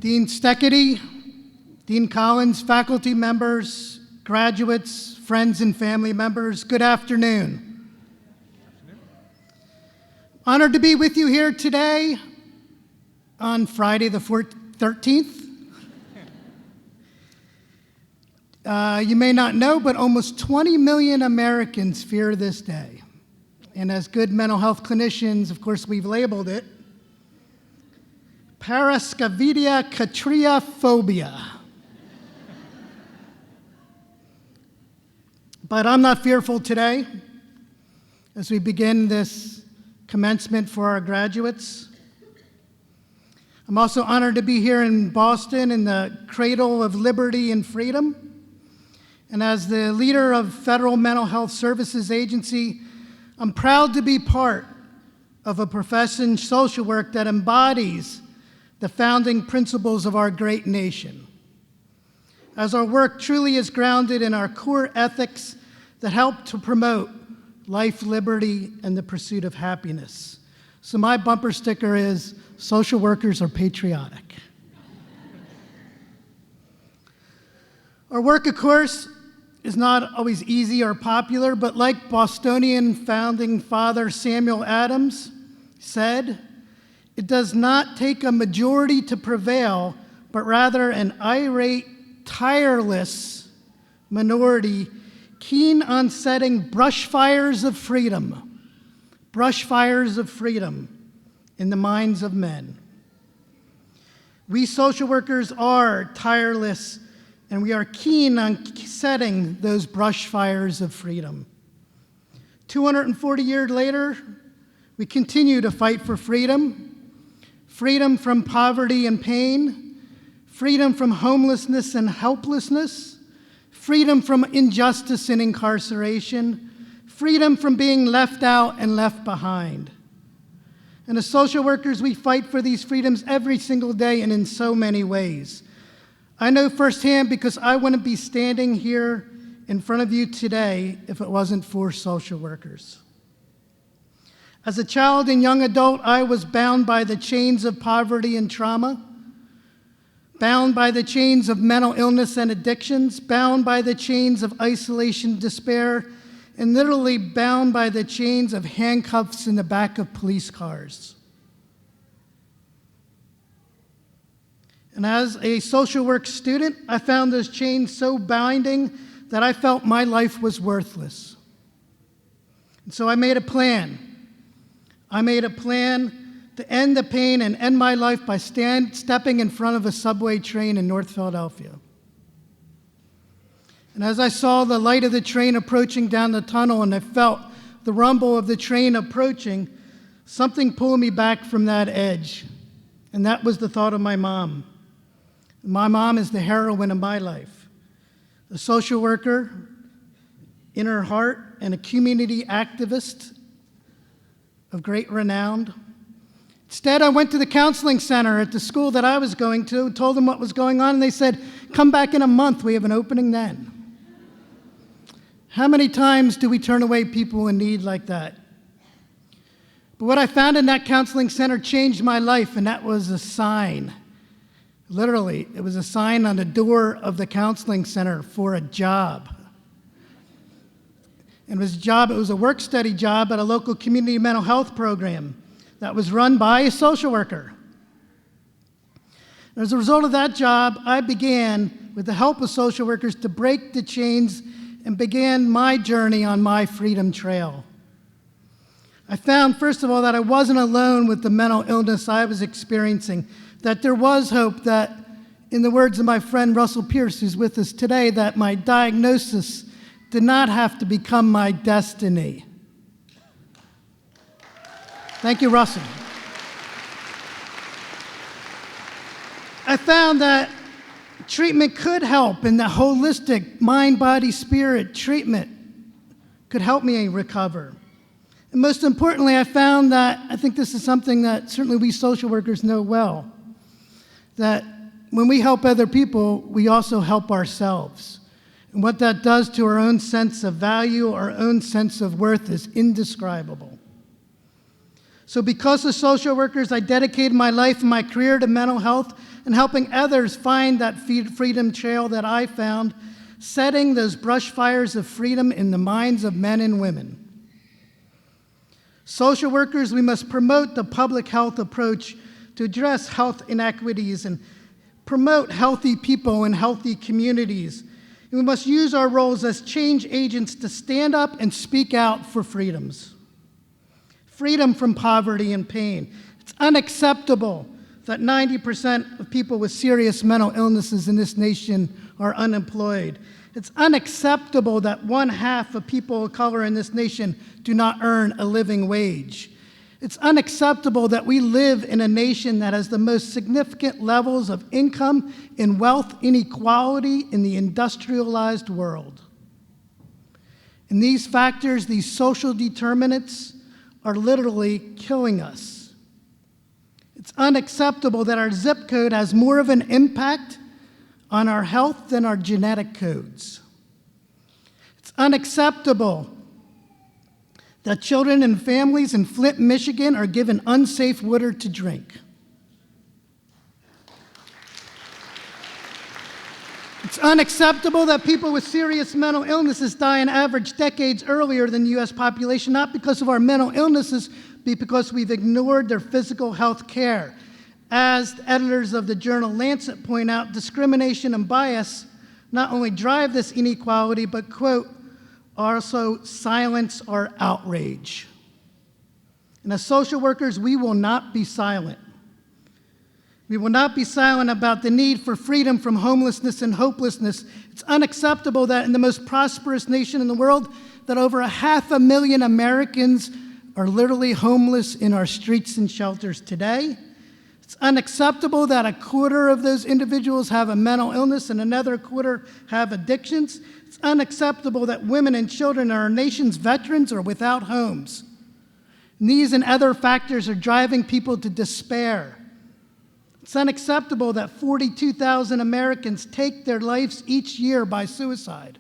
Dean Steckity, Dean Collins, faculty members, graduates, friends and family members, good afternoon. Honored to be with you here today on Friday the 13th. You may not know, but almost 20 million Americans fear this day. And as good mental health clinicians, of course, we've labeled it parascavidia But I'm not fearful today as we begin this commencement for our graduates. I'm also honored to be here in Boston in the cradle of liberty and freedom. And as the leader of Federal Mental Health Services Agency, I'm proud to be part of a profession, social work, that embodies the founding principles of our great nation. As our work truly is grounded in our core ethics that help to promote life, liberty, and the pursuit of happiness. So my bumper sticker is, social workers are patriotic. Our work, of course, is not always easy or popular, but like Bostonian founding father Samuel Adams said, it does not take a majority to prevail, but rather an irate, tireless minority keen on setting brush fires of freedom in the minds of men. We social workers are tireless, and we are keen on setting those brush fires of freedom. 240 years later, we continue to fight for freedom, freedom from poverty and pain, freedom from homelessness and helplessness, freedom from injustice and incarceration, freedom from being left out and left behind. And as social workers, we fight for these freedoms every single day and in so many ways. I know firsthand because I wouldn't be standing here in front of you today if it wasn't for social workers. As a child and young adult, I was bound by the chains of poverty and trauma, bound by the chains of mental illness and addictions, bound by the chains of isolation, despair, and literally bound by the chains of handcuffs in the back of police cars. And as a social work student, I found those chains so binding that I felt my life was worthless. And so I made a plan. I made a plan to end the pain and end my life by stepping in front of a subway train in North Philadelphia. And as I saw the light of the train approaching down the tunnel and I felt the rumble of the train approaching, something pulled me back from that edge. And that was the thought of my mom. My mom is the heroine of my life, a social worker in her heart and a community activist of great renown. Instead, I went to the counseling center at the school that I was going to, told them what was going on, and they said, come back in a month, we have an opening then. How many times do we turn away people in need like that? But what I found in that counseling center changed my life, and that was a sign. Literally, it was a sign on the door of the counseling center for a job. And it was a work-study job at a local community mental health program that was run by a social worker. And as a result of that job, I began, with the help of social workers, to break the chains and began my journey on my freedom trail. I found, first of all, that I wasn't alone with the mental illness I was experiencing, that there was hope, that, in the words of my friend Russell Pierce, who's with us today, that my diagnosis did not have to become my destiny. Thank you, Russell. I found that treatment could help, and the holistic mind, body, spirit treatment could help me recover. And most importantly, I found that, I think this is something that certainly we social workers know well, that when we help other people, we also help ourselves. And what that does to our own sense of value, our own sense of worth is indescribable. So because of social workers, I dedicated my life and my career to mental health and helping others find that freedom trail that I found, setting those brush fires of freedom in the minds of men and women. Social workers, we must promote the public health approach to address health inequities and promote healthy people and healthy communities. And we must use our roles as change agents to stand up and speak out for freedoms. Freedom from poverty and pain. It's unacceptable that 90% of people with serious mental illnesses in this nation are unemployed. It's unacceptable that 1/2 of people of color in this nation do not earn a living wage. It's unacceptable that we live in a nation that has the most significant levels of income and wealth inequality in the industrialized world. And these factors, these social determinants, are literally killing us. It's unacceptable that our zip code has more of an impact on our health than our genetic codes. It's unacceptable that children and families in Flint, Michigan are given unsafe water to drink. It's unacceptable that people with serious mental illnesses die on average decades earlier than the U.S. population, not because of our mental illnesses, but because we've ignored their physical health care. As the editors of the journal Lancet point out, discrimination and bias not only drive this inequality, but, quote, also silence our outrage. And as social workers, we will not be silent. We will not be silent about the need for freedom from homelessness and hopelessness. It's unacceptable that in the most prosperous nation in the world, that over 500,000 Americans are literally homeless in our streets and shelters today. It's unacceptable that 1/4 of those individuals have a mental illness and another 1/4 have addictions. It's unacceptable that women and children in our nation's veterans are without homes. And these and other factors are driving people to despair. It's unacceptable that 42,000 Americans take their lives each year by suicide.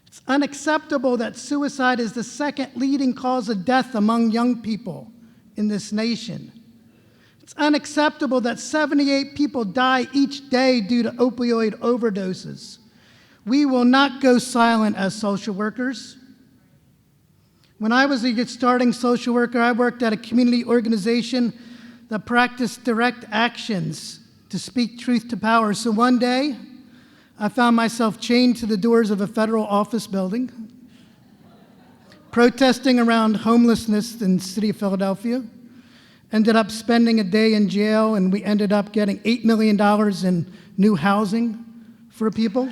It's unacceptable that suicide is the second leading cause of death among young people in this nation. It's unacceptable that 78 people die each day due to opioid overdoses. We will not go silent as social workers. When I was a starting social worker, I worked at a community organization that practiced direct actions to speak truth to power. So one day, I found myself chained to the doors of a federal office building, protesting around homelessness in the city of Philadelphia. Ended up spending a day in jail, and we ended up getting $8 million in new housing for people.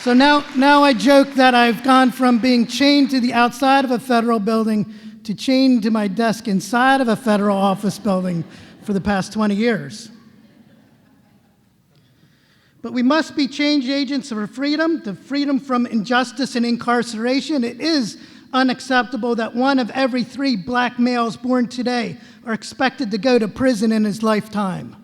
So now I joke that I've gone from being chained to the outside of a federal building to chained to my desk inside of a federal office building for the past 20 years. But we must be change agents for freedom, the freedom from injustice and incarceration. It is unacceptable that 1 of every 3 black males born today are expected to go to prison in his lifetime.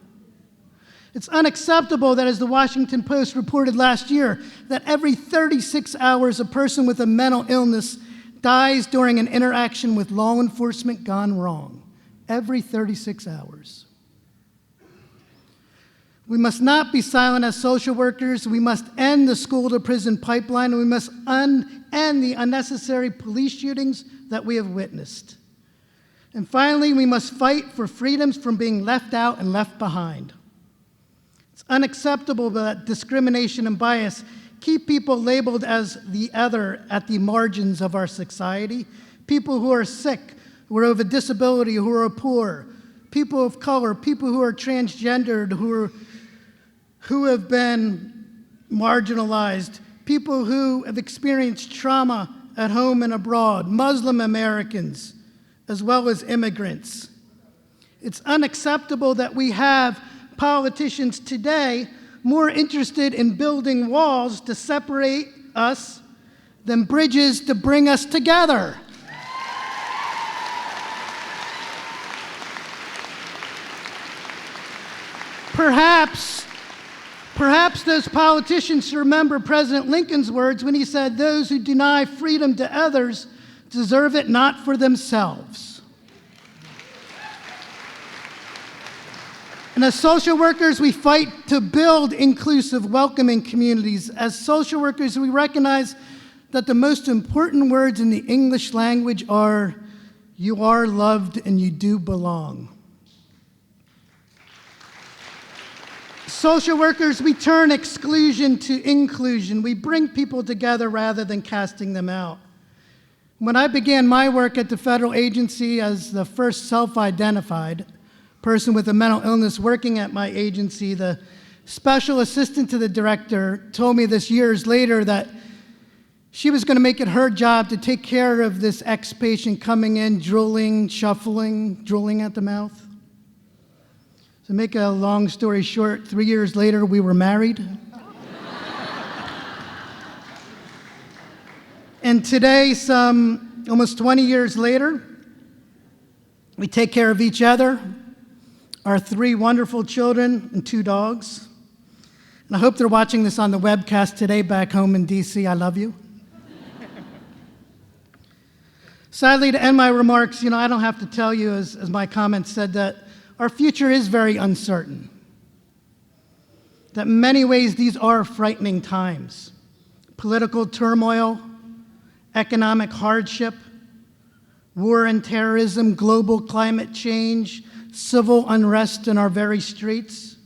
It's unacceptable that, as the Washington Post reported last year, that every 36 hours a person with a mental illness dies during an interaction with law enforcement gone wrong. Every 36 hours. We must not be silent as social workers. We must end the school-to-prison pipeline, and we must end the unnecessary police shootings that we have witnessed. And finally, we must fight for freedoms from being left out and left behind. It's unacceptable that discrimination and bias keep people labeled as the other at the margins of our society. People who are sick, who are of a disability, who are poor, people of color, people who are transgendered, who have been marginalized, people who have experienced trauma at home and abroad, Muslim Americans, as well as immigrants. It's unacceptable that we have politicians today more interested in building walls to separate us than bridges to bring us together. Perhaps those politicians remember President Lincoln's words when he said, "Those who deny freedom to others deserve it not for themselves." And as social workers, we fight to build inclusive, welcoming communities. As social workers, we recognize that the most important words in the English language are, you are loved and you do belong. Social workers, we turn exclusion to inclusion. We bring people together rather than casting them out. When I began my work at the federal agency as the first self-identified person with a mental illness working at my agency, the special assistant to the director told me this years later that she was going to make it her job to take care of this ex-patient coming in, drooling, shuffling, drooling at the mouth. To make a long story short, 3 years later, we were married. And today, some almost 20 years later, we take care of each other, our 3 wonderful children and 2 dogs. And I hope they're watching this on the webcast today back home in DC. I love you. Sadly, to end my remarks, I don't have to tell you, as my comments said, that our future is very uncertain. That in many ways, these are frightening times. Political turmoil, economic hardship, war and terrorism, global climate change, civil unrest in our very streets.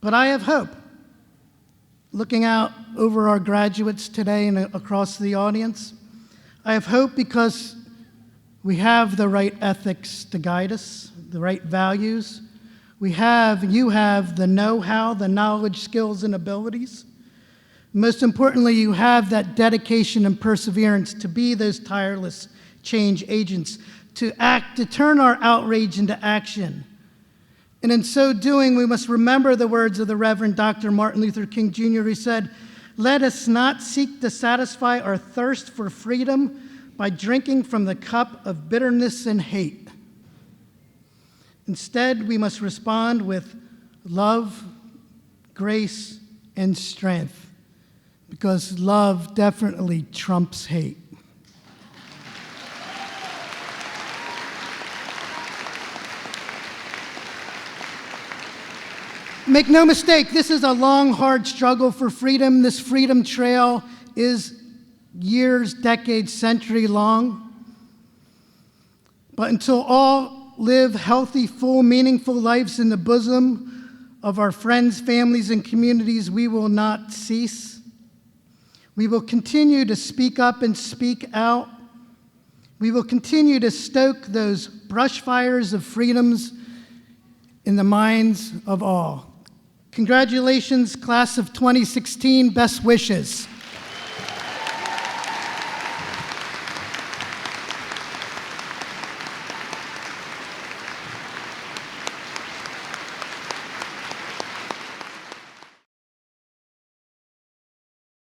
But I have hope. Looking out over our graduates today and across the audience, I have hope because we have the right ethics to guide us, the right values. You have the know-how, the knowledge, skills, and abilities. Most importantly, you have that dedication and perseverance to be those tireless change agents, to act, to turn our outrage into action. And in so doing, we must remember the words of the Reverend Dr. Martin Luther King Jr., who said, "Let us not seek to satisfy our thirst for freedom by drinking from the cup of bitterness and hate. Instead, we must respond with love, grace, and strength, because love definitely trumps hate." Make no mistake, this is a long, hard struggle for freedom. This freedom trail is years, decades, century long. But until all live healthy, full, meaningful lives in the bosom of our friends, families, and communities, we will not cease. We will continue to speak up and speak out. We will continue to stoke those brush fires of freedoms in the minds of all. Congratulations, class of 2016. Best wishes.